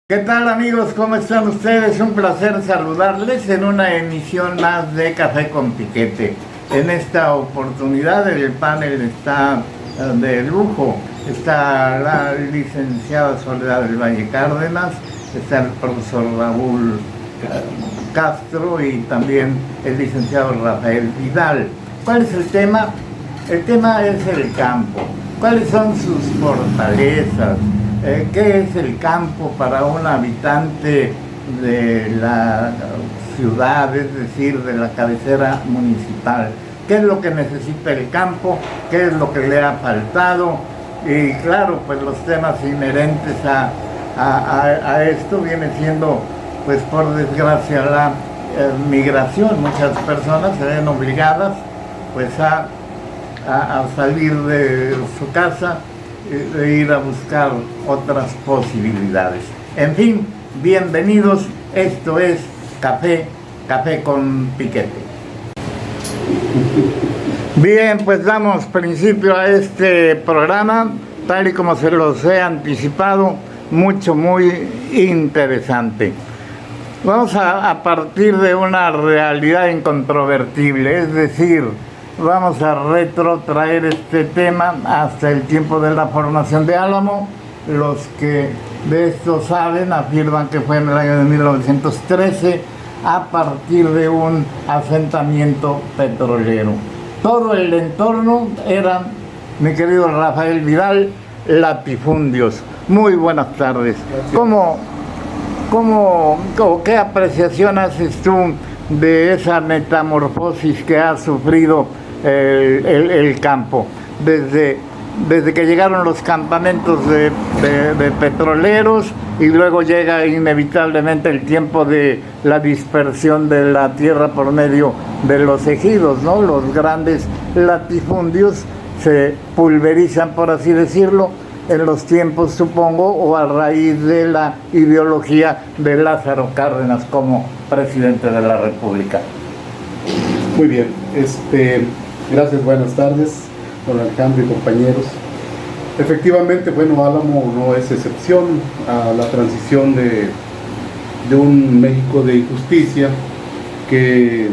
¿Qué tal amigos? ¿Cómo están ustedes? Un placer saludarles en una emisión más de Café con Piquete. En esta oportunidad el panel está de lujo. Está la licenciada Soledad del Valle Cárdenas, está el profesor Raúl Castro y también el licenciado Rafael Vidal. ¿Cuál es el tema? El tema es el campo. ¿Cuáles son sus fortalezas? ¿Qué es el campo para un habitante de la ciudad, es decir, de la cabecera municipal? ¿Qué es lo que necesita el campo? ¿Qué es lo que le ha faltado? Y claro, pues los temas inherentes a esto viene siendo, pues por desgracia, la migración. Muchas personas se ven obligadas pues a salir de su casa e ir a buscar otras posibilidades. En fin, bienvenidos, esto es Café con Piquete. Bien, pues damos principio a este programa, tal y como se los he anticipado, muy interesante. Vamos a partir de una realidad incontrovertible, es decir, vamos a retrotraer este tema hasta el tiempo de la formación de Álamo. Los que de esto saben afirman que fue en el año de 1913 a partir de un asentamiento petrolero. Todo el entorno era, mi querido Rafael Vidal, latifundios. Muy buenas tardes. ¿Qué apreciación haces tú de esa metamorfosis que ha sufrido el campo, desde que llegaron los campamentos de petroleros y luego llega inevitablemente el tiempo de la dispersión de la tierra por medio de los ejidos, ¿no? Los grandes latifundios se pulverizan, por así decirlo, en los tiempos, supongo, o a raíz de la ideología de Lázaro Cárdenas como presidente de la República. Muy bien, gracias, buenas tardes, don Alejandro y compañeros. Efectivamente, bueno, Álamo no es excepción a la transición de un México de injusticia, que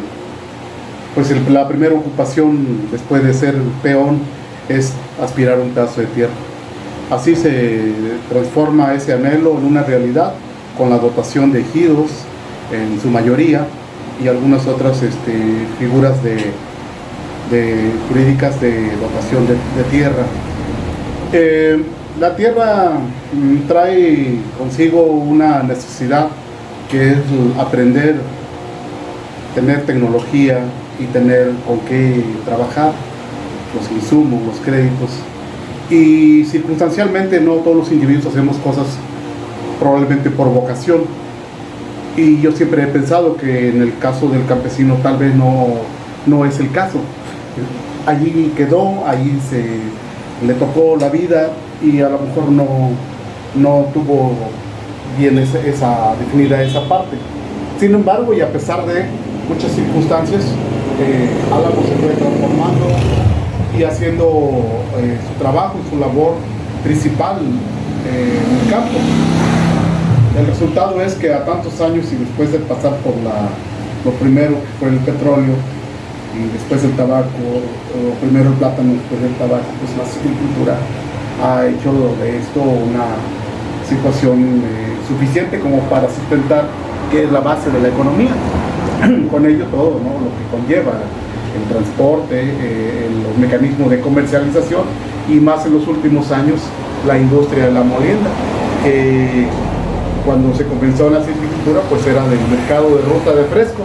pues la primera ocupación después de ser peón es aspirar a un pedazo de tierra. Así se transforma ese anhelo en una realidad con la dotación de ejidos en su mayoría y algunas otras figuras jurídicas de dotación de tierra. La tierra trae consigo una necesidad que es aprender, tener tecnología y tener con qué trabajar, los insumos, los créditos. Y circunstancialmente no todos los individuos hacemos cosas probablemente por vocación. Y yo siempre he pensado que en el caso del campesino tal vez no es el caso. Allí quedó, allí le tocó la vida y a lo mejor no tuvo bien definida esa parte. Sin embargo, y a pesar de muchas circunstancias, Álamo se fue transformando y haciendo su trabajo y su labor principal en el campo. El resultado es que a tantos años y después de pasar por lo primero que fue el petróleo y después el tabaco, o primero el plátano, después el tabaco, pues la silvicultura ha hecho de esto una situación suficiente como para sustentar que es la base de la economía. Con ello todo, ¿no? Lo que conlleva el transporte, los mecanismos de comercialización y más en los últimos años la industria de la molienda, que cuando se comenzó la silvicultura pues era del mercado de ruta de fresco.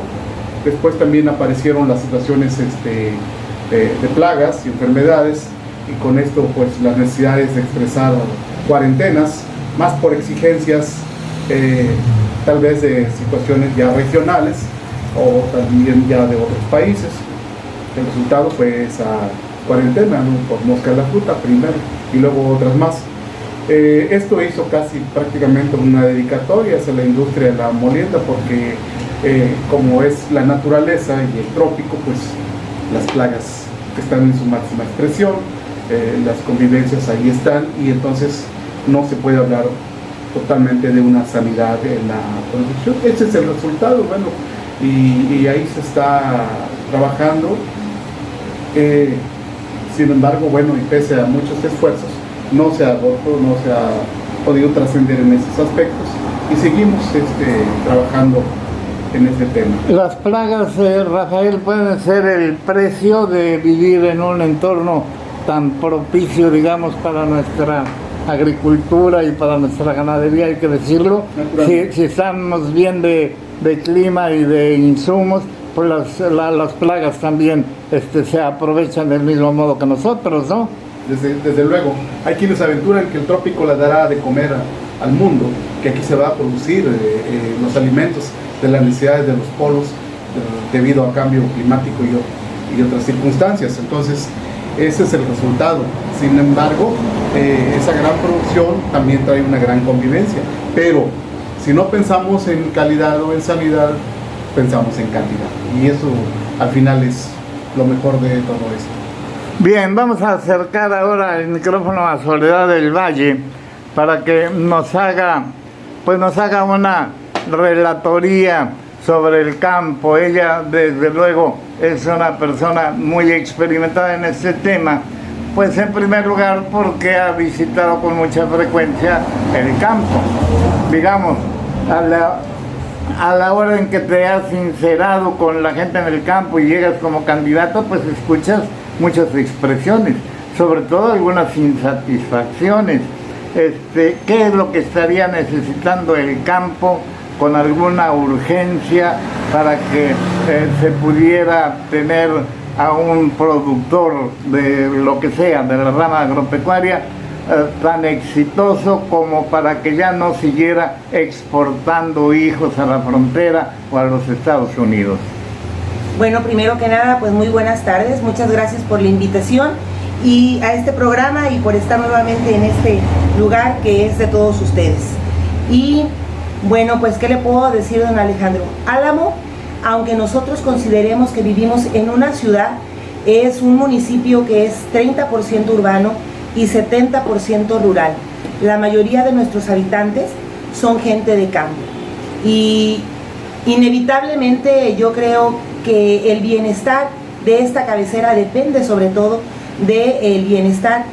Después también aparecieron las situaciones de plagas y enfermedades y con esto pues las necesidades de expresar cuarentenas, más por exigencias tal vez de situaciones ya regionales o también ya de otros países. El resultado fue esa cuarentena, ¿no? Por mosca de la fruta primero y luego otras más. Esto hizo casi prácticamente una dedicatoria hacia la industria de la molienda porque como es la naturaleza y el trópico, pues las plagas están en su máxima expresión, las convivencias ahí están y entonces no se puede hablar totalmente de una sanidad en la producción. Ese es el resultado, bueno, y ahí se está trabajando. Sin embargo, bueno, y pese a muchos esfuerzos, no se ha roto, no se ha podido trascender en esos aspectos y seguimos trabajando en este tema. Las plagas, Rafael, pueden ser el precio de vivir en un entorno tan propicio, digamos, para nuestra agricultura y para nuestra ganadería, hay que decirlo. Si estamos bien de clima y de insumos, pues las plagas también se aprovechan del mismo modo que nosotros, ¿no? Desde luego, hay quienes aventuran que el trópico le dará de comer al mundo, que aquí se va a producir los alimentos de las necesidades de los polos debido a cambio climático y otras circunstancias. Entonces, ese es el resultado. Sin embargo, esa gran producción también trae una gran convivencia. Pero si no pensamos en calidad o en sanidad, pensamos en cantidad. Y eso al final es lo mejor de todo esto. Bien, vamos a acercar ahora el micrófono a Soledad del Valle para que nos haga una relatoría sobre el campo. Ella, desde luego, es una persona muy experimentada en este tema, pues en primer lugar porque ha visitado con mucha frecuencia el campo. Digamos, a la hora en que te has sincerado con la gente en el campo y llegas como candidato, pues escuchas muchas expresiones, sobre todo algunas insatisfacciones. ¿Qué es lo que estaría necesitando el campo con alguna urgencia para que se pudiera tener a un productor de lo que sea, de la rama agropecuaria, tan exitoso como para que ya no siguiera exportando hijos a la frontera o a los Estados Unidos? Bueno, primero que nada, pues muy buenas tardes, muchas gracias por la invitación y a este programa y por estar nuevamente en este lugar que es de todos ustedes. Y bueno, pues ¿qué le puedo decir, don Alejandro? Álamo, aunque nosotros consideremos que vivimos en una ciudad, es un municipio que es 30% urbano y 70% rural. La mayoría de nuestros habitantes son gente de campo y inevitablemente yo creo que el bienestar de esta cabecera depende sobre todo del bienestar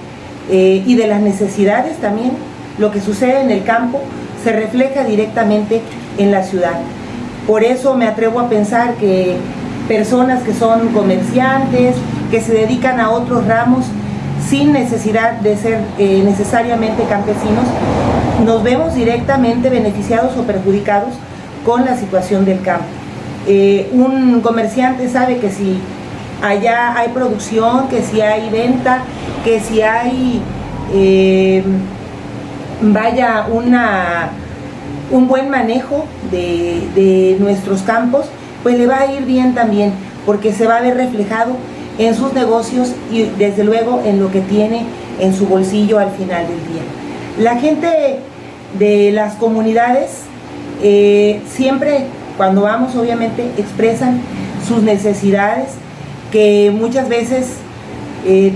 y de las necesidades también. Lo que sucede en el campo se refleja directamente en la ciudad. Por eso me atrevo a pensar que personas que son comerciantes, que se dedican a otros ramos sin necesidad de ser necesariamente campesinos, nos vemos directamente beneficiados o perjudicados con la situación del campo. Un comerciante sabe que si allá hay producción, que si hay venta, que si hay un buen manejo de nuestros campos, pues le va a ir bien también, porque se va a ver reflejado en sus negocios y desde luego en lo que tiene en su bolsillo al final del día. La gente de las comunidades siempre, cuando vamos, obviamente expresan sus necesidades, que muchas veces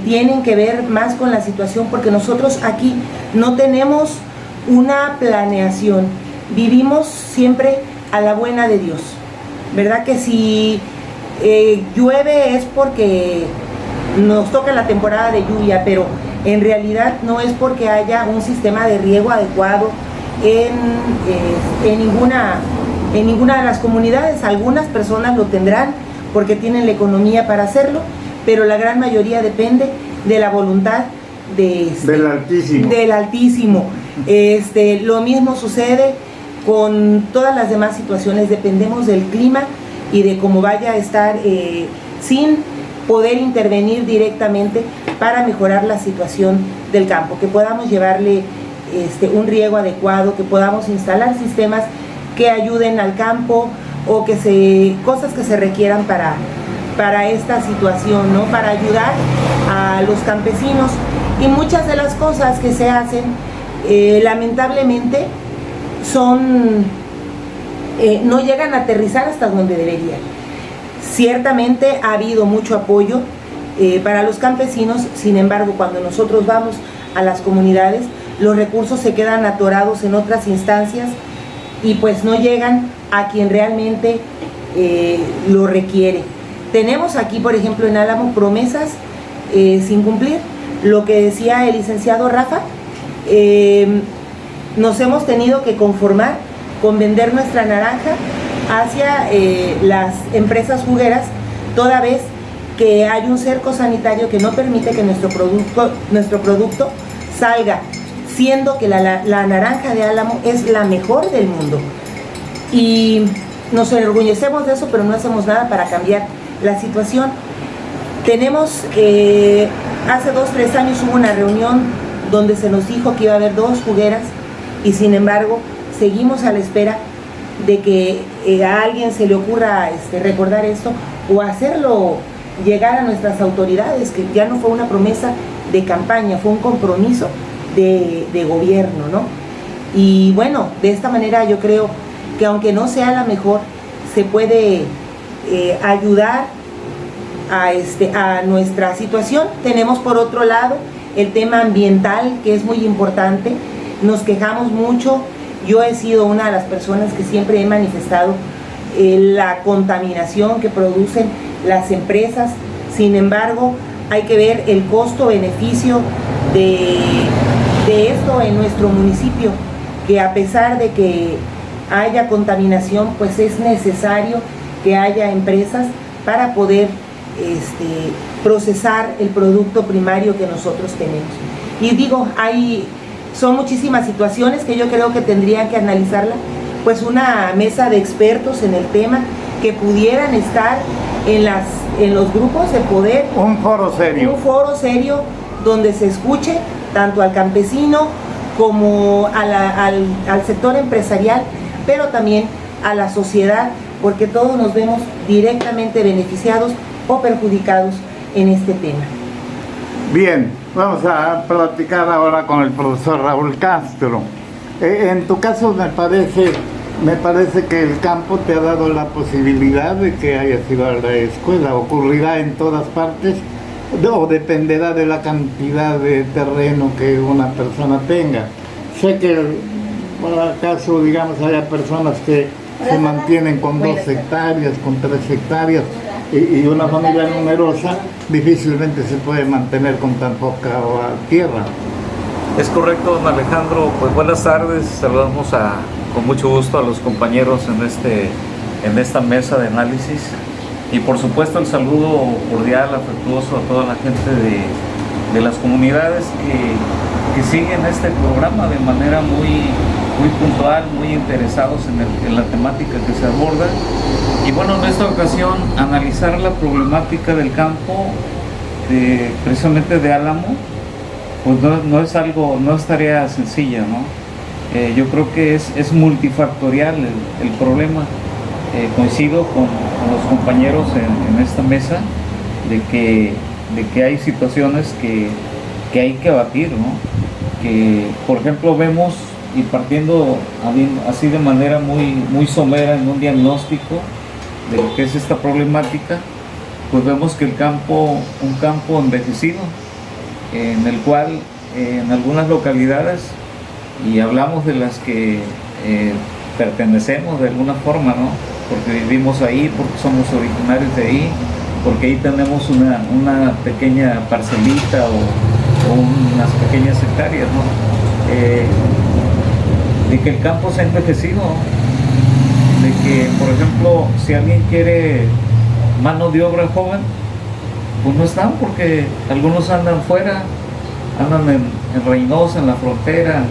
tienen que ver más con la situación, porque nosotros aquí no tenemos una planeación, vivimos siempre a la buena de Dios, ¿verdad? Que si llueve es porque nos toca la temporada de lluvia, pero en realidad no es porque haya un sistema de riego adecuado en ninguna de las comunidades. Algunas personas lo tendrán porque tienen la economía para hacerlo, pero la gran mayoría depende de la voluntad del Altísimo. Del Altísimo. Lo mismo sucede con todas las demás situaciones, dependemos del clima y de cómo vaya a estar, sin poder intervenir directamente para mejorar la situación del campo, que podamos llevarle un riego adecuado, que podamos instalar sistemas que ayuden al campo o cosas que se requieran para esta situación, ¿no? Para ayudar a los campesinos. Y muchas de las cosas que se hacen, lamentablemente, no llegan a aterrizar hasta donde deberían. Ciertamente ha habido mucho apoyo para los campesinos, sin embargo, cuando nosotros vamos a las comunidades, los recursos se quedan atorados en otras instancias y pues no llegan a quien realmente lo requiere. Tenemos aquí, por ejemplo, en Álamo promesas sin cumplir. Lo que decía el licenciado Rafa, nos hemos tenido que conformar con vender nuestra naranja hacia las empresas jugueras, toda vez que hay un cerco sanitario que no permite que nuestro producto salga, siendo que la naranja de Álamo es la mejor del mundo. Y nos enorgullecemos de eso, pero no hacemos nada para cambiar la situación. Tenemos, hace 2-3 años hubo una reunión donde se nos dijo que iba a haber 2 jugueras y sin embargo seguimos a la espera de que a alguien se le ocurra recordar esto o hacerlo llegar a nuestras autoridades, que ya no fue una promesa de campaña, fue un compromiso de gobierno, ¿no? Y bueno, de esta manera yo creo que aunque no sea la mejor, se puede ayudar a nuestra situación. Tenemos por otro lado el tema ambiental, que es muy importante. Nos quejamos mucho. Yo he sido una de las personas que siempre he manifestado la contaminación que producen las empresas. Sin embargo, hay que ver el costo-beneficio de esto en nuestro municipio, que a pesar de que haya contaminación, pues es necesario que haya empresas para poder procesar el producto primario que nosotros tenemos. Y digo, son muchísimas situaciones que yo creo que tendrían que analizarla, pues una mesa de expertos en el tema que pudieran estar en los grupos de poder. Un foro serio. Un foro serio donde se escuche tanto al campesino como al sector empresarial, pero también a la sociedad, porque todos nos vemos directamente beneficiados o perjudicados en este tema. Bien, vamos a platicar ahora con el profesor Raúl Castro. En tu caso me parece que el campo te ha dado la posibilidad de que hayas ido a la escuela. ¿Ocurrirá en todas partes o dependerá de la cantidad de terreno que una persona tenga? Sé que por acaso, digamos, haya personas que se mantienen con 2 hectáreas, con 3 hectáreas, y una familia numerosa difícilmente se puede mantener con tan poca tierra. Es correcto, don Alejandro. Pues buenas tardes, saludamos con mucho gusto a los compañeros en esta mesa de análisis, y por supuesto el saludo cordial, afectuoso a toda la gente de las comunidades que siguen este programa de manera muy puntual, muy interesados en la temática que se aborda. Y bueno, en esta ocasión analizar la problemática del campo, precisamente de Álamo, pues no es tarea sencilla, ¿no? Yo creo que es multifactorial el problema. Coincido con los compañeros en esta mesa de que hay situaciones que hay que abatir, ¿no? Que, por ejemplo, vemos, y partiendo así de manera muy somera en un diagnóstico de lo que es esta problemática, pues vemos que un campo envejecido, en el cual en algunas localidades, y hablamos de las que pertenecemos de alguna forma, ¿no? Porque vivimos ahí, porque somos originarios de ahí, porque ahí tenemos una pequeña parcelita o unas pequeñas hectáreas, ¿no? De que el campo se ha envejecido, de que, por ejemplo, si alguien quiere mano de obra joven, pues no están, porque algunos andan fuera, andan en Reynosa, en la frontera,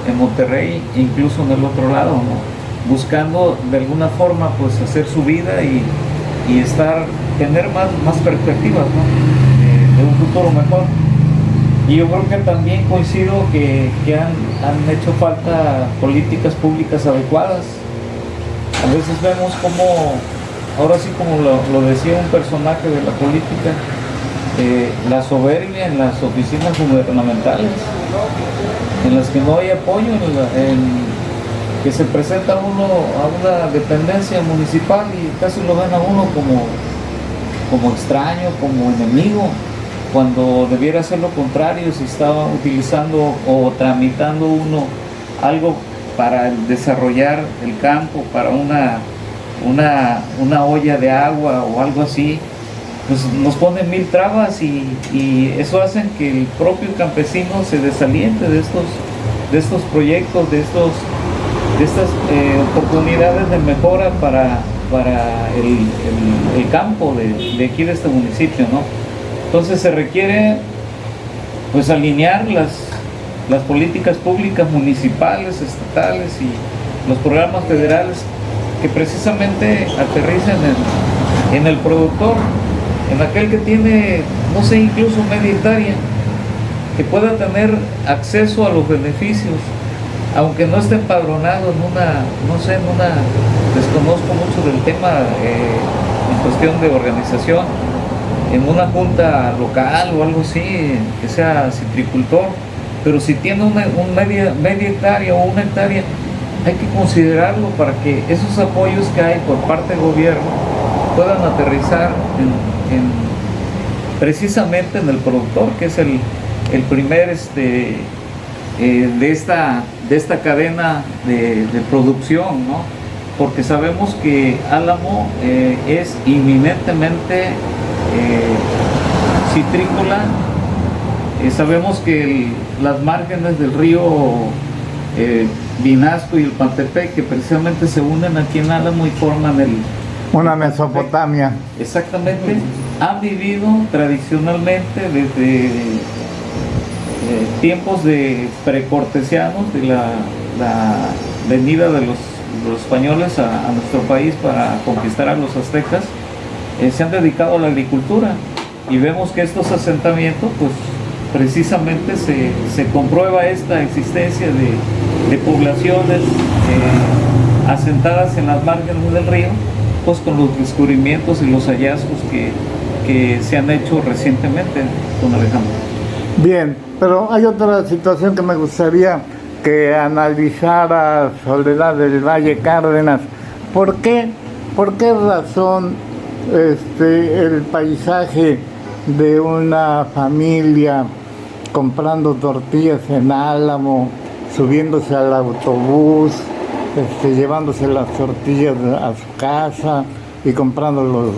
en Monterrey, incluso en el otro lado, ¿no? Buscando de alguna forma pues hacer su vida y tener más perspectivas, ¿no? De un futuro mejor. Y yo creo que también coincido que han hecho falta políticas públicas adecuadas. A veces vemos como, ahora sí como lo decía un personaje de la política, la soberbia en las oficinas gubernamentales, en las que no hay apoyo, que se presenta uno a una dependencia municipal y casi lo ven a uno como extraño, como enemigo. cuando debiera ser lo contrario, si estaba utilizando o tramitando uno algo para desarrollar el campo, para una olla de agua o algo así, pues nos ponen mil trabas y eso hace que el propio campesino se desaliente de estos proyectos, de estas oportunidades de mejora para el campo de aquí de este municipio, ¿no? Entonces se requiere pues alinear las políticas públicas municipales, estatales y los programas federales que precisamente aterricen en el productor, en aquel que tiene, no sé, incluso media hectárea, que pueda tener acceso a los beneficios, aunque no esté empadronado desconozco mucho del tema en cuestión de organización, en una junta local o algo así, que sea citricultor, pero si tiene una media hectárea o una hectárea, hay que considerarlo para que esos apoyos que hay por parte del gobierno puedan aterrizar precisamente en el productor, que es el primer de esta cadena de producción, ¿no? Porque sabemos que Álamo es inminentemente citrícola. Sabemos que las márgenes del río Vinasco y el Pantepec, que precisamente se unen aquí en Álamo y forman una Mesopotamia. Exactamente, han vivido tradicionalmente desde tiempos de precortesianos, de la venida de los españoles a nuestro país para conquistar a los aztecas, se han dedicado a la agricultura, y vemos que estos asentamientos, pues precisamente se comprueba esta existencia de poblaciones asentadas en las márgenes del río, pues con los descubrimientos y los hallazgos que se han hecho recientemente, don Alejandro. Bien, pero hay otra situación que me gustaría que analizara Soledad del Valle Cárdenas. ¿Por qué razón el paisaje de una familia comprando tortillas en Álamo, subiéndose al autobús, llevándose las tortillas a su casa y comprando los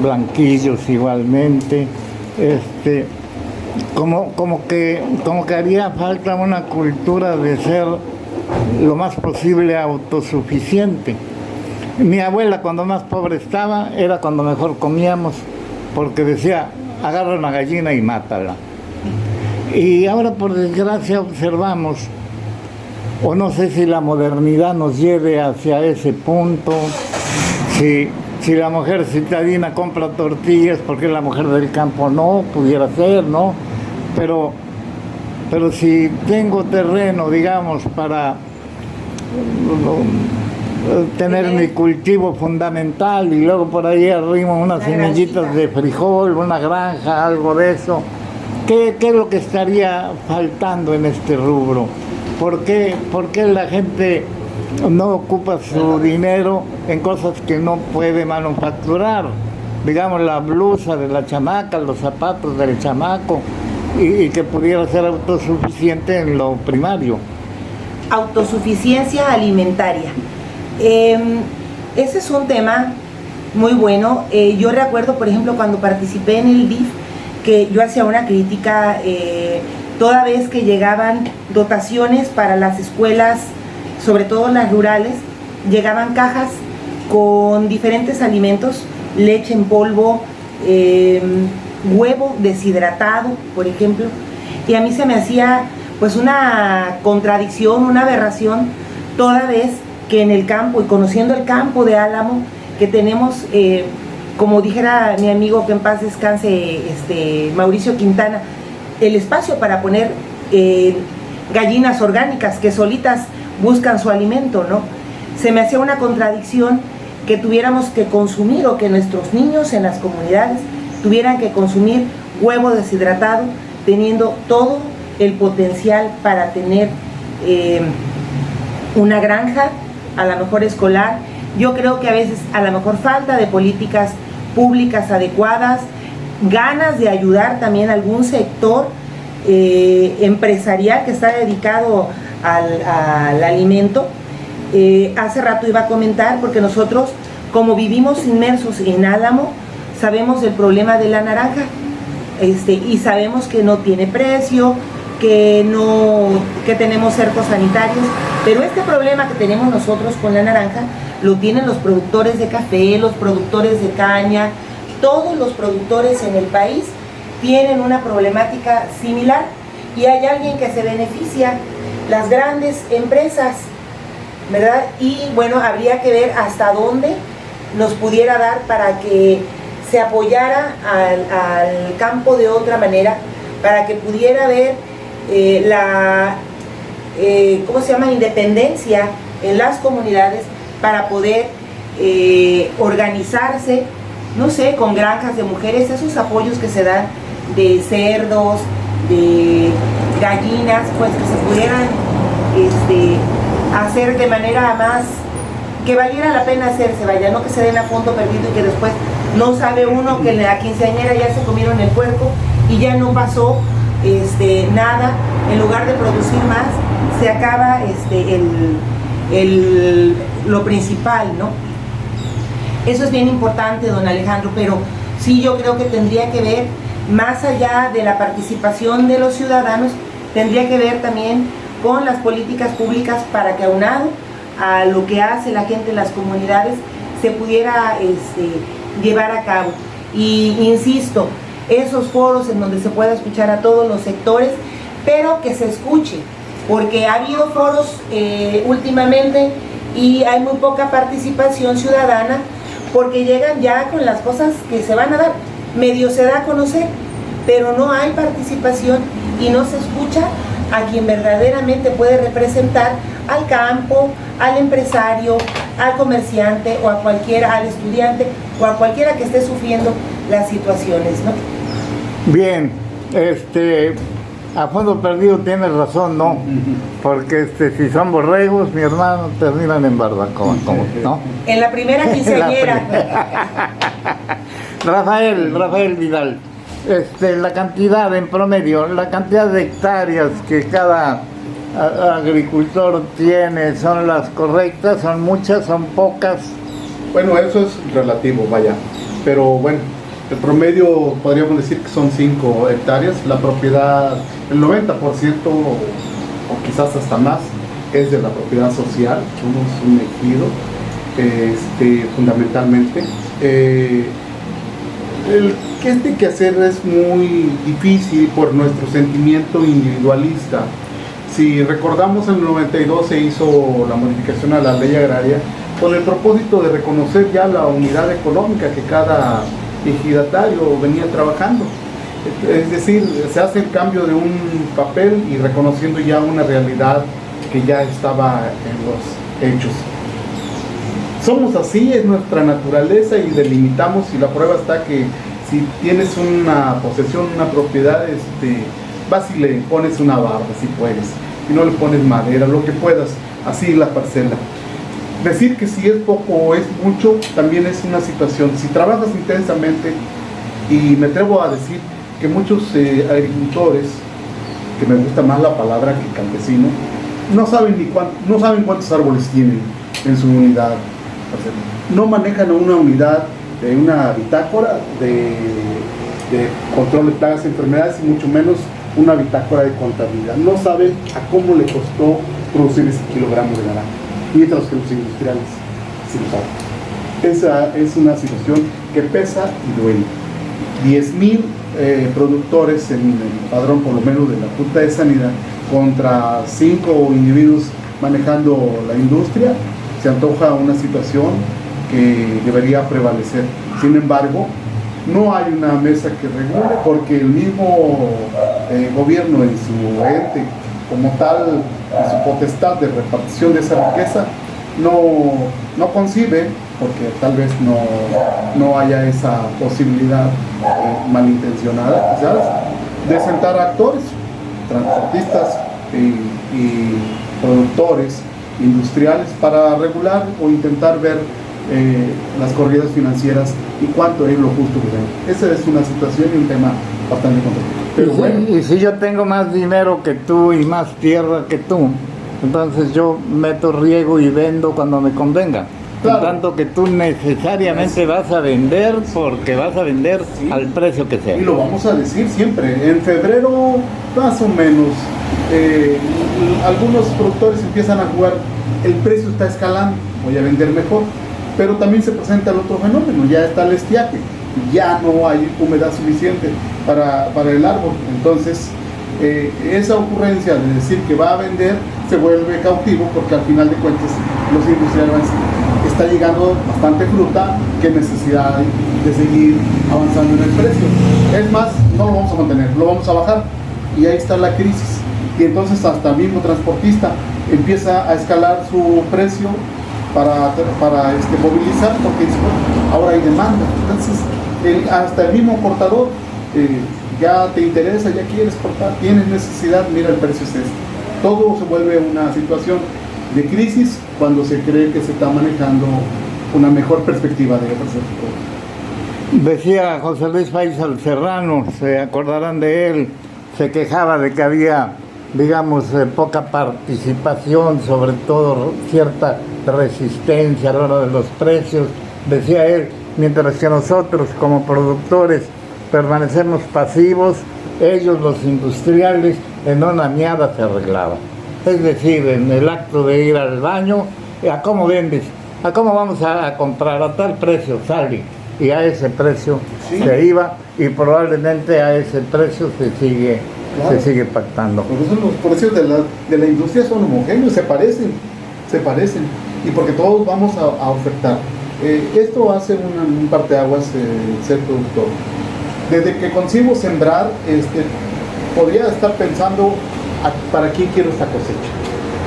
blanquillos igualmente, como que haría falta una cultura de ser lo más posible autosuficiente? Mi abuela, cuando más pobre estaba, era cuando mejor comíamos, porque decía, agarra una gallina y mátala. Y ahora, por desgracia, observamos, o no sé si la modernidad nos lleve hacia ese punto, si la mujer citadina compra tortillas, porque la mujer del campo no, pudiera ser, ¿no? Pero si tengo terreno, digamos, para tener mi cultivo fundamental y luego por ahí arrimo unas semillitas de frijol, una granja, algo de eso, ¿qué es lo que estaría faltando en este rubro? ¿Por qué la gente no ocupa su dinero en cosas que no puede manufacturar? Digamos, la blusa de la chamaca, los zapatos del chamaco, y que pudiera ser autosuficiente en lo primario. Autosuficiencia alimentaria. Ese es un tema muy bueno. Yo recuerdo, por ejemplo, cuando participé en el DIF, que yo hacía una crítica toda vez que llegaban dotaciones para las escuelas, sobre todo las rurales, llegaban cajas con diferentes alimentos, leche en polvo, huevo deshidratado, por ejemplo, y a mí se me hacía pues una contradicción, una aberración, toda vez que en el campo, y conociendo el campo de Álamo, que tenemos, como dijera mi amigo que en paz descanse, Mauricio Quintana, el espacio para poner gallinas orgánicas que solitas buscan su alimento, ¿no? Se me hacía una contradicción que tuviéramos que consumir, o que nuestros niños en las comunidades tuvieran que consumir huevo deshidratado, teniendo todo el potencial para tener una granja, a lo mejor escolar. Yo creo que a veces, a lo mejor, falta de políticas públicas adecuadas. ganas de ayudar también a algún sector empresarial que está dedicado al alimento. Hace rato iba a comentar, porque nosotros, como vivimos inmersos en Álamo, sabemos del problema de la naranja, y sabemos que no tiene precio, que tenemos cercos sanitarios, pero este problema que tenemos nosotros con la naranja lo tienen los productores de café, los productores de caña. Todos los productores en el país tienen una problemática similar, y hay alguien que se beneficia, las grandes empresas, ¿verdad? Y bueno, habría que ver hasta dónde nos pudiera dar para que se apoyara al campo de otra manera, para que pudiera haber independencia en las comunidades, para poder organizarse, no sé, con granjas de mujeres, esos apoyos que se dan de cerdos, de gallinas, pues que se pudieran hacer de manera más, que valiera la pena hacerse, vaya, no que se den a fondo perdido y que después no sabe uno que la quinceañera ya se comieron el puerco y ya no pasó nada. En lugar de producir más, se acaba lo principal, ¿no? Eso es bien importante, don Alejandro, pero sí, yo creo que tendría que ver, más allá de la participación de los ciudadanos, tendría que ver también con las políticas públicas, para que aunado a lo que hace la gente en las comunidades se pudiera llevar a cabo. Y insisto, esos foros en donde se pueda escuchar a todos los sectores, pero que se escuche, porque ha habido foros últimamente y hay muy poca participación ciudadana, porque llegan ya con las cosas que se van a dar, medio se da a conocer, pero no hay participación y no se escucha a quien verdaderamente puede representar al campo, al empresario, al comerciante o a cualquiera, al estudiante o a cualquiera que esté sufriendo las situaciones, ¿no? Bien, a fondo perdido tienes razón, ¿no? Porque si son borregos, mi hermano, terminan en barbacoa, ¿no? En la primera quinceañera. Rafael Vidal, la cantidad en promedio, la cantidad de hectáreas que cada agricultor tiene, ¿son las correctas? ¿Son muchas? ¿Son pocas? Bueno, eso es relativo, vaya, pero bueno, el promedio podríamos decir que son 5 hectáreas. La propiedad, el 90% o quizás hasta más, es de la propiedad social. Somos un ejido, fundamentalmente. El que que hacer es muy difícil por nuestro sentimiento individualista. Si recordamos, en el 92 se hizo la modificación a la ley agraria con el propósito de reconocer ya la unidad económica que cada ejidatario venía trabajando. Es decir, se hace el cambio de un papel y reconociendo ya una realidad que ya estaba en los hechos. Somos así, es nuestra naturaleza, y delimitamos, y la prueba está que si tienes una posesión, una propiedad, vas y le pones una barda si puedes, y no le pones madera, lo que puedas, así la parcela. Decir que si es poco o es mucho también es una situación. Si trabajas intensamente, y me atrevo a decir que muchos agricultores, que me gusta más la palabra que campesino, no saben cuántos árboles tienen en su unidad. No manejan una unidad de una bitácora de control de plagas y enfermedades, y mucho menos una bitácora de contabilidad. No saben a cómo le costó producir ese kilogramo de naranja, mientras que los industriales sí lo saben. Esa es una situación que pesa y duele. 10,000 productores en el padrón, por lo menos de la Junta de Sanidad, contra 5 individuos manejando la industria, se antoja una situación que debería prevalecer. Sin embargo, no hay una mesa que regule, porque el mismo gobierno, en su ente como tal, en su potestad de repartición de esa riqueza, no concibe, porque tal vez no haya esa posibilidad malintencionada quizás, de sentar actores, transportistas y productores industriales para regular o intentar ver las corridas financieras y cuánto es lo justo que den. Esa es una situación y un tema bastante complejo. Pero bueno, y si yo tengo más dinero que tú y más tierra que tú, entonces yo meto riego y vendo cuando me convenga. Claro. En tanto que tú necesariamente vas a vender porque vas a vender Sí. al precio que sea. y lo vamos a decir siempre, en febrero más o menos, algunos productores empiezan a jugar, el precio está escalando, voy a vender mejor, pero también se presenta el otro fenómeno, ya está el estiaje, ya no hay humedad suficiente para el árbol, entonces esa ocurrencia de decir que va a vender se vuelve cautivo porque al final de cuentas los industriales está llegando bastante fruta, qué necesidad de seguir avanzando en el precio. Es más, no lo vamos a mantener, lo vamos a bajar y ahí está la crisis. Y entonces hasta el mismo transportista empieza a escalar su precio para movilizar porque dice, bueno, ahora hay demanda. Entonces hasta el mismo cortador ya te interesa, ya quieres cortar, tienes necesidad, mira el precio es este. Todo se vuelve una situación de crisis cuando se cree que se está manejando una mejor perspectiva de ofrecer su producto. Decía José Luis Faisal Serrano, se acordarán de él, se quejaba de que había, digamos, poca participación, sobre todo cierta resistencia a la hora de los precios. Decía él, mientras que nosotros como productores permanecemos pasivos, ellos, los industriales, en una miada se arreglaban. Es decir, en el acto de ir al baño, ¿a cómo vendes? ¿A cómo vamos a comprar? A tal precio sale. Y a ese precio Sí. se iba y probablemente a ese precio se sigue, Claro. se sigue pactando. Por eso los precios de la industria son homogéneos, se parecen. Y porque todos vamos a ofertar. Esto hace un parteaguas ser productor. Desde que consigo sembrar, podría estar pensando para quién quiero esta cosecha.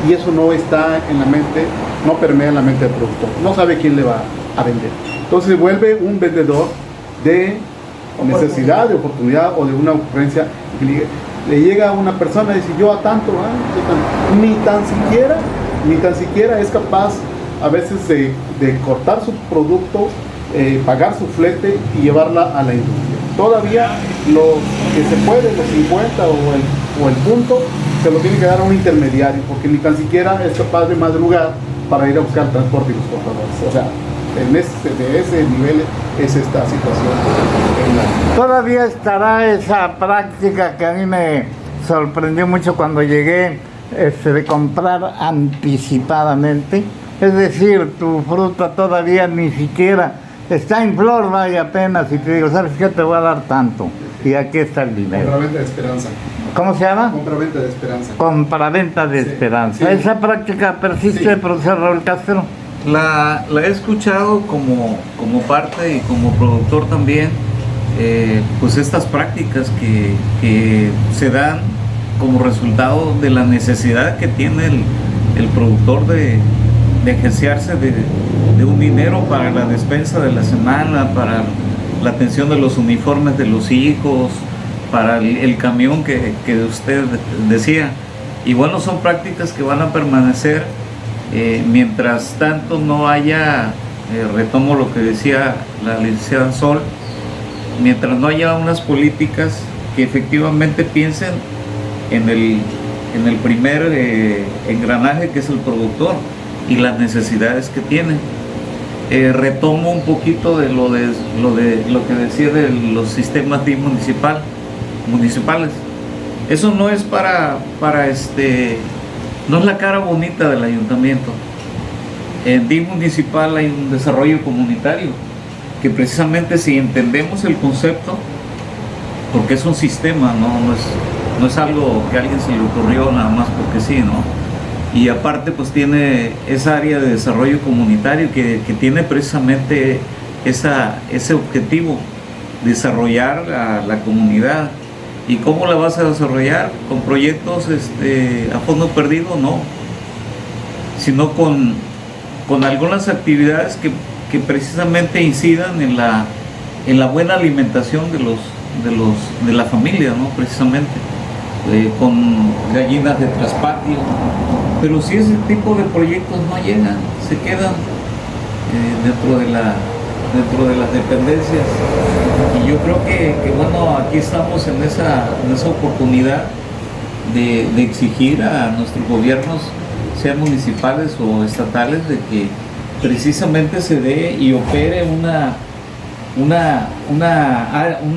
Y eso no está en la mente, no permea en la mente del productor. No sabe quién le va a vender. Entonces se vuelve un vendedor de necesidad, de oportunidad o de una ocurrencia. Le llega a una persona y dice, yo a tanto, ni tan siquiera es capaz a veces de cortar su producto, pagar su flete y llevarla a la industria. Todavía lo que se puede, los 50 o el punto, se lo tiene que dar a un intermediario, porque ni tan siquiera es capaz de madrugar para ir a buscar transporte y los cortadores. O sea, de ese nivel es esta situación. Todavía estará esa práctica que a mí me sorprendió mucho cuando llegué, de comprar anticipadamente. Es decir, tu fruta todavía ni siquiera está en flor, vaya apenas, y te digo, ¿sabes qué? Te voy a dar tanto. Y aquí está el dinero. Compraventa de esperanza. ¿Cómo se llama? Compraventa de esperanza. Compraventa de Sí, esperanza. sí. ¿Esa práctica persiste, Sí. profesor Raúl Castro? La he escuchado como parte y como productor también, pues estas prácticas que se dan como resultado de la necesidad que tiene el productor de ejerciarse de un dinero para la despensa de la semana, para la atención de los uniformes de los hijos, para el camión que usted decía. Y bueno, son prácticas que van a permanecer mientras tanto no haya, retomo lo que decía la licenciada Sol, mientras no haya unas políticas que efectivamente piensen en el primer engranaje, que es el productor y las necesidades que tiene. Retomo un poquito de lo que decía de los sistemas DIF municipales. Eso no es no es la cara bonita del ayuntamiento. En DIF municipal hay un desarrollo comunitario que precisamente, si entendemos el concepto, porque es un sistema, no es algo que a alguien se le ocurrió nada más porque sí, ¿no? Y aparte pues tiene esa área de desarrollo comunitario que tiene precisamente ese objetivo, desarrollar la comunidad. ¿Y cómo la vas a desarrollar? ¿Con proyectos a fondo perdido? No, sino con algunas actividades que precisamente incidan en la buena alimentación de la familia, ¿no? Precisamente con gallinas de traspatio. Pero si ese tipo de proyectos no llegan, se quedan dentro de las dependencias. Y yo creo que bueno, aquí estamos en esa oportunidad de exigir a nuestros gobiernos, sean municipales o estatales, de que precisamente se dé y opere un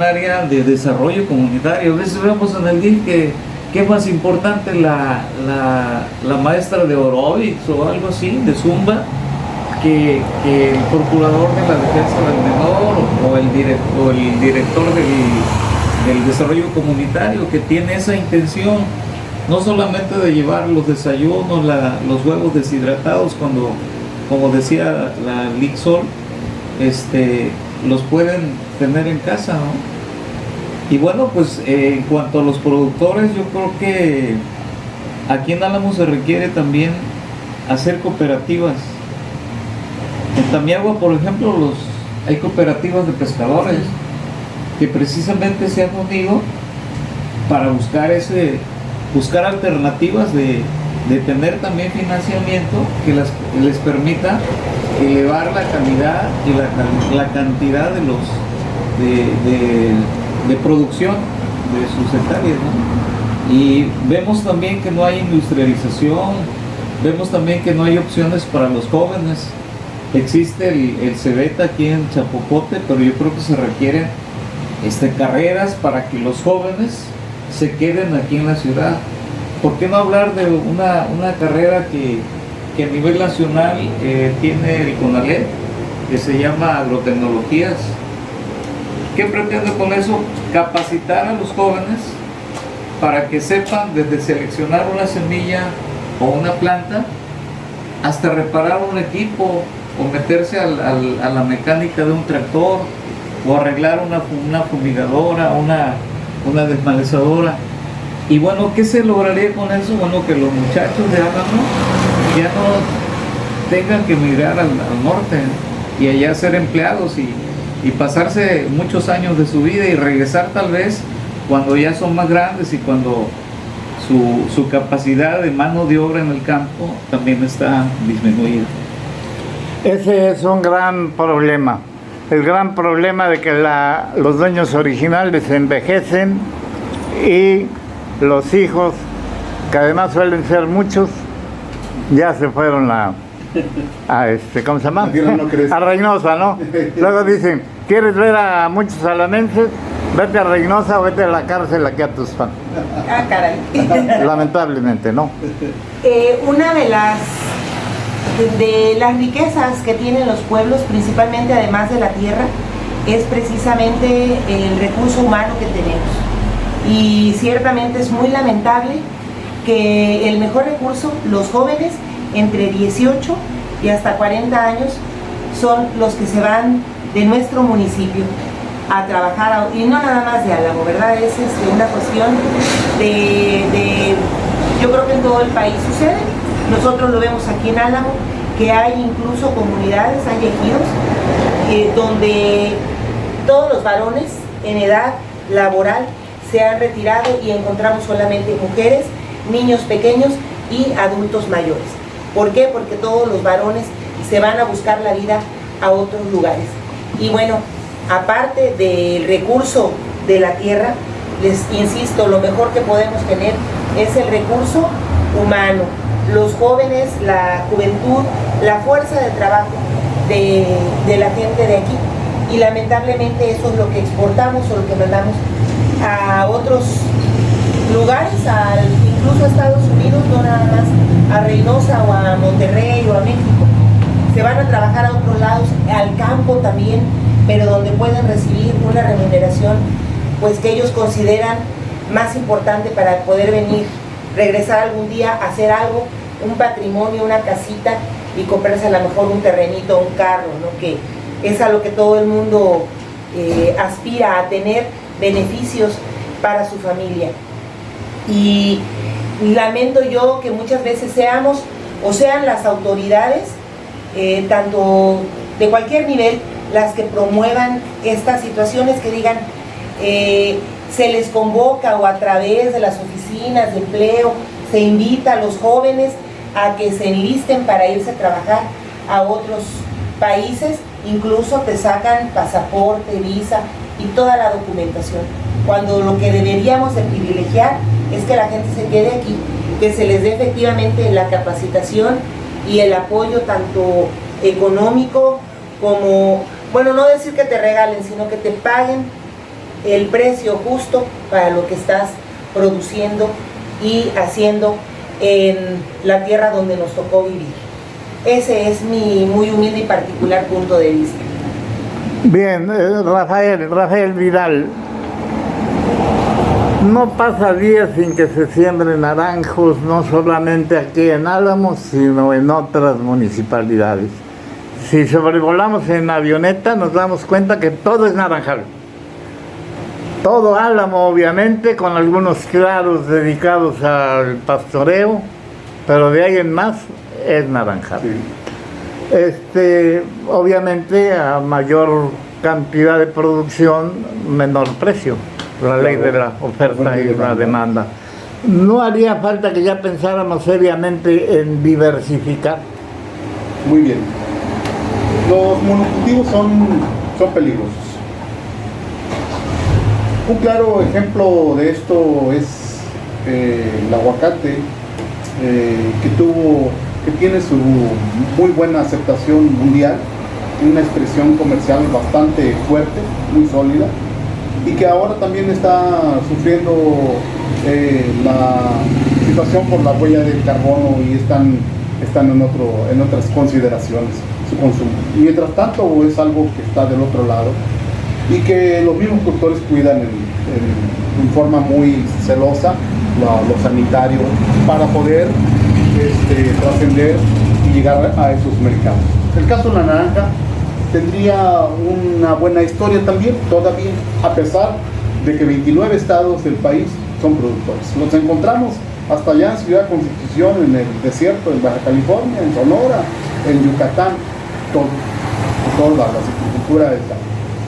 área de desarrollo comunitario. A veces vemos en el DIF que es más importante la maestra de aeróbics o algo así, de zumba, que el procurador de la defensa del menor o el director del desarrollo comunitario, que tiene esa intención no solamente de llevar los desayunos, los huevos deshidratados, cuando, como decía la Lixol, los pueden tener en casa, ¿no? Y bueno, pues en cuanto a los productores, yo creo que aquí en Álamo se requiere también hacer cooperativas. En Tamiagua, por ejemplo, hay cooperativas de pescadores que precisamente se han unido para buscar alternativas de tener también financiamiento que les permita elevar la calidad y la cantidad de producción de sus hectáreas, ¿no? Y vemos también que no hay industrialización, vemos también que no hay opciones para los jóvenes. Existe el CEBETA aquí en Chapopote, pero yo creo que se requieren carreras para que los jóvenes se queden aquí en la ciudad. ¿Por qué no hablar de una carrera que a nivel nacional tiene el CONALEP, que se llama Agrotecnologías? ¿Qué pretende con eso? Capacitar a los jóvenes para que sepan desde seleccionar una semilla o una planta hasta reparar un equipo o meterse a la mecánica de un tractor o arreglar una fumigadora, una desmalezadora. Y bueno, ¿qué se lograría con eso? Bueno, que los muchachos de Álamo ya no tengan que emigrar al norte y allá ser empleados y pasarse muchos años de su vida y regresar tal vez cuando ya son más grandes y cuando su capacidad de mano de obra en el campo también está disminuida. Ese es un gran problema. El gran problema de que los dueños originales envejecen y los hijos, que además suelen ser muchos, ya se fueron a ¿cómo se llama? A Reynosa, ¿no? Luego dicen, ¿quieres ver a muchos alanenses? Vete a Reynosa o vete a la cárcel aquí a Tuxpan. Ah, caray. Lamentablemente, ¿no? Una de las riquezas que tienen los pueblos, principalmente además de la tierra, es precisamente el recurso humano que tenemos. Y ciertamente es muy lamentable que el mejor recurso, los jóvenes entre 18 y hasta 40 años, son los que se van de nuestro municipio a trabajar, y no nada más de Álamo, ¿verdad? Es una cuestión yo creo que en todo el país sucede. Nosotros lo vemos aquí en Álamo, que hay incluso comunidades, hay ejidos, donde todos los varones en edad laboral se han retirado y encontramos solamente mujeres, niños pequeños y adultos mayores. ¿Por qué? Porque todos los varones se van a buscar la vida a otros lugares. Y bueno, aparte del recurso de la tierra, les insisto, lo mejor que podemos tener es el recurso humano, los jóvenes, la juventud, la fuerza de trabajo de la gente de aquí. Y lamentablemente eso es lo que exportamos o lo que mandamos a otros lugares, incluso a Estados Unidos, no nada más a Reynosa o a Monterrey o a México. Se van a trabajar a otros lados, al campo también, pero donde pueden recibir una remuneración pues que ellos consideran más importante para poder venir, regresar algún día a hacer algo, un patrimonio, una casita y comprarse a lo mejor un terrenito, un carro, ¿no? Que es a lo que todo el mundo aspira a tener beneficios para su familia. Y lamento yo que muchas veces sean las autoridades, tanto de cualquier nivel, las que promuevan estas situaciones, que digan, se les convoca o a través de las oficinas de empleo se invita a los jóvenes a que se enlisten para irse a trabajar a otros países incluso te sacan pasaporte, visa y toda la documentación, cuando lo que deberíamos de privilegiar es que la gente se quede aquí, que se les dé efectivamente la capacitación y el apoyo tanto económico como, bueno, no decir que te regalen, sino que te paguen el precio justo para lo que estás produciendo y haciendo en la tierra donde nos tocó vivir. Ese es mi muy humilde y particular punto de vista. Bien, Rafael Vidal, no pasa día sin que se siembren naranjos, no solamente aquí en Álamos, sino en otras municipalidades. Si sobrevolamos en avioneta nos damos cuenta que todo es naranjal. Todo Álamo, obviamente, con algunos claros dedicados al pastoreo, pero de ahí en más es naranjal. Sí. Obviamente, a mayor cantidad de producción, menor precio. La ley de la oferta y la demanda. ¿No haría falta que ya pensáramos seriamente en diversificar? Muy bien. Los monocultivos son peligrosos. Un claro ejemplo de esto es el aguacate, que tiene su muy buena aceptación mundial, una expresión comercial bastante fuerte, muy sólida, y que ahora también está sufriendo la situación por la huella del carbono y están en otras consideraciones su consumo. Y mientras tanto es algo que está del otro lado y que los mismos cultores cuidan en forma muy celosa lo sanitario para poder trascender y llegar a esos mercados. El caso de la naranja tendría una buena historia también, todavía, a pesar de que 29 estados del país son productores. Los encontramos hasta allá en Ciudad Constitución, en el desierto, en Baja California, en Sonora, en Yucatán, toda la silvicultura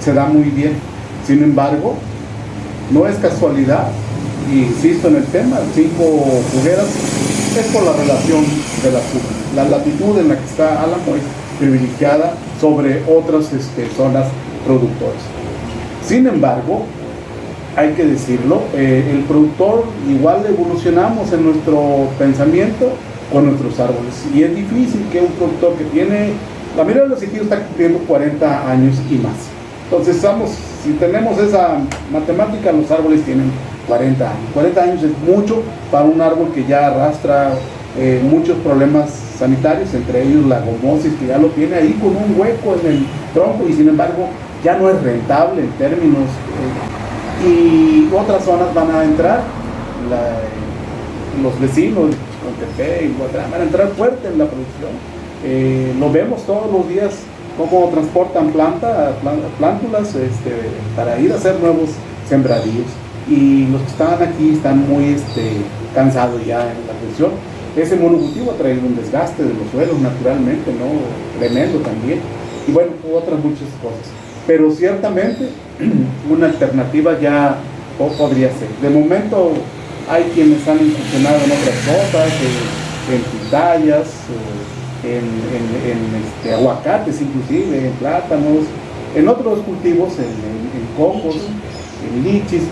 se da muy bien. Sin embargo, no es casualidad, y insisto en el tema, 5 pulgadas, es por la relación de la azúcar. La latitud en la que está Álamo es privilegiada sobre otras zonas productoras. Sin embargo, hay que decirlo, el productor igual evolucionamos en nuestro pensamiento con nuestros árboles, y es difícil que un productor que tiene, la mayoría de los ejidos está cumpliendo 40 años y más. Entonces si tenemos esa matemática, los árboles tienen 40 años. 40 años es mucho para un árbol que ya arrastra muchos problemas sanitarios, entre ellos la gomosis, que ya lo tiene ahí con un hueco en el tronco, y sin embargo ya no es rentable en términos, y otras zonas van a entrar, los vecinos, Contepé y Guadalajara, van a entrar fuerte en la producción. Lo vemos todos los días, cómo transportan plántulas para ir a hacer nuevos sembradíos, y los que están aquí están muy cansados ya en la producción. Ese monocultivo ha traído un desgaste de los suelos naturalmente, ¿no? Tremendo también, y bueno, otras muchas cosas, pero ciertamente una alternativa ya podría ser. De momento hay quienes han incursionado en otras cosas, en pitayas, en aguacates inclusive, en plátanos, en otros cultivos, en cocos, en lichis.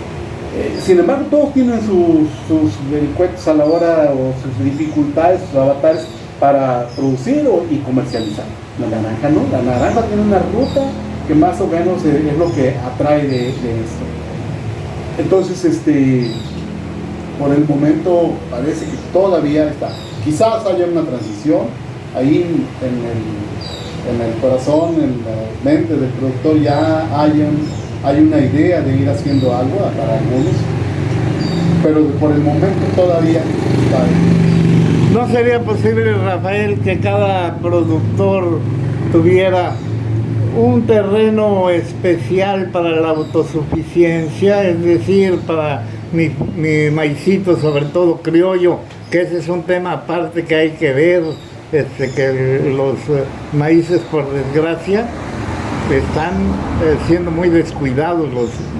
Sin embargo, todos tienen sus vericuetos a la hora, o sus dificultades, sus avatares para producir y comercializar. La naranja no, la naranja tiene una ruta que más o menos es lo que atrae de esto. Entonces, por el momento parece que todavía está. Quizás haya una transición ahí en el corazón, en la mente del productor, ya hay una idea de ir haciendo algo para algunos, pero por el momento todavía está ahí. ¿No sería posible, Rafael, que cada productor tuviera un terreno especial para la autosuficiencia? Es decir, para mi maicito, sobre todo criollo, que ese es un tema aparte que hay que ver, que los maíces, por desgracia, están siendo muy descuidados,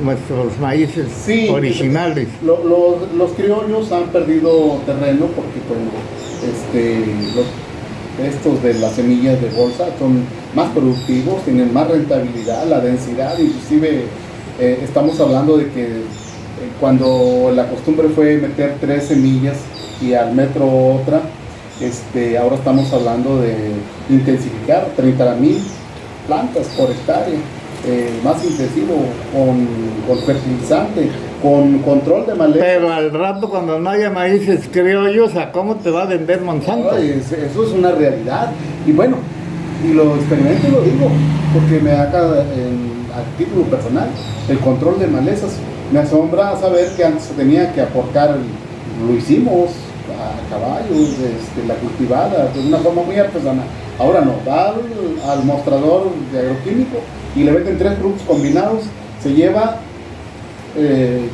nuestros maíces originales. Los criollos han perdido terreno porque estos de las semillas de bolsa son más productivos, tienen más rentabilidad, la densidad, inclusive estamos hablando de que cuando la costumbre fue meter 3 semillas y al metro otra, ahora estamos hablando de intensificar 30,000 plantas por hectárea, más intensivo, con fertilizante, con control de malezas. Pero al rato cuando no haya maíces criollos, ¿a cómo te va a vender Monsanto? Eso es una realidad. Y bueno, y lo experimento y lo digo, porque me da a título personal, el control de malezas. Me asombra saber que antes se tenía que aportar, lo hicimos a caballos, la cultivada, de una forma muy artesanal. Ahora no, va al mostrador de agroquímico y le venden 3 productos combinados, se lleva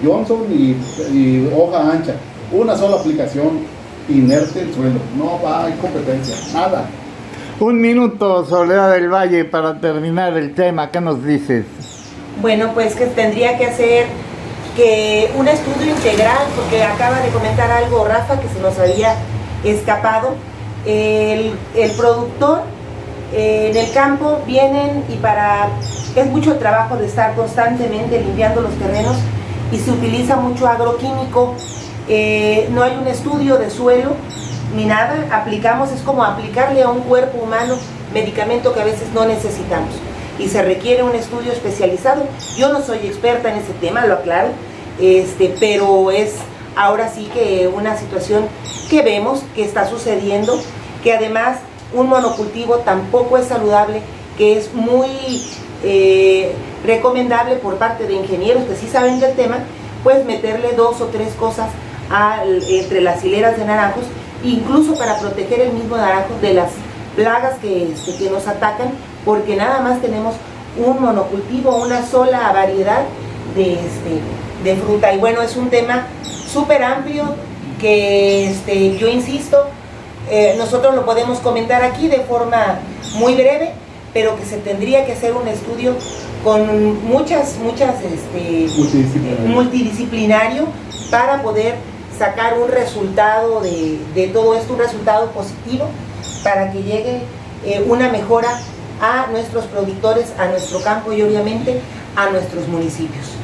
Johnson y hoja ancha, una sola aplicación, inerte el suelo, no va, hay competencia, nada. 1 minuto, Soledad del Valle, para terminar el tema, ¿qué nos dices? Bueno, pues que tendría que hacer un estudio integral, porque acaba de comentar algo Rafa que se nos había escapado. El productor en el campo vienen es mucho el trabajo de estar constantemente limpiando los terrenos y se utiliza mucho agroquímico, no hay un estudio de suelo ni nada, es como aplicarle a un cuerpo humano medicamento que a veces no necesitamos y se requiere un estudio especializado. Yo no soy experta en ese tema, lo aclaro, pero es ahora sí que una situación que vemos que está sucediendo, que además un monocultivo tampoco es saludable, que es muy recomendable por parte de ingenieros que sí saben del tema, pues meterle 2 o 3 cosas entre las hileras de naranjos, incluso para proteger el mismo naranjo de las plagas que nos atacan, porque nada más tenemos un monocultivo, una sola variedad de fruta. Y bueno, es un tema súper amplio que yo insisto, nosotros lo podemos comentar aquí de forma muy breve, pero que se tendría que hacer un estudio con multidisciplinario para poder sacar un resultado de todo esto, un resultado positivo, para que llegue una mejora a nuestros productores, a nuestro campo y obviamente a nuestros municipios.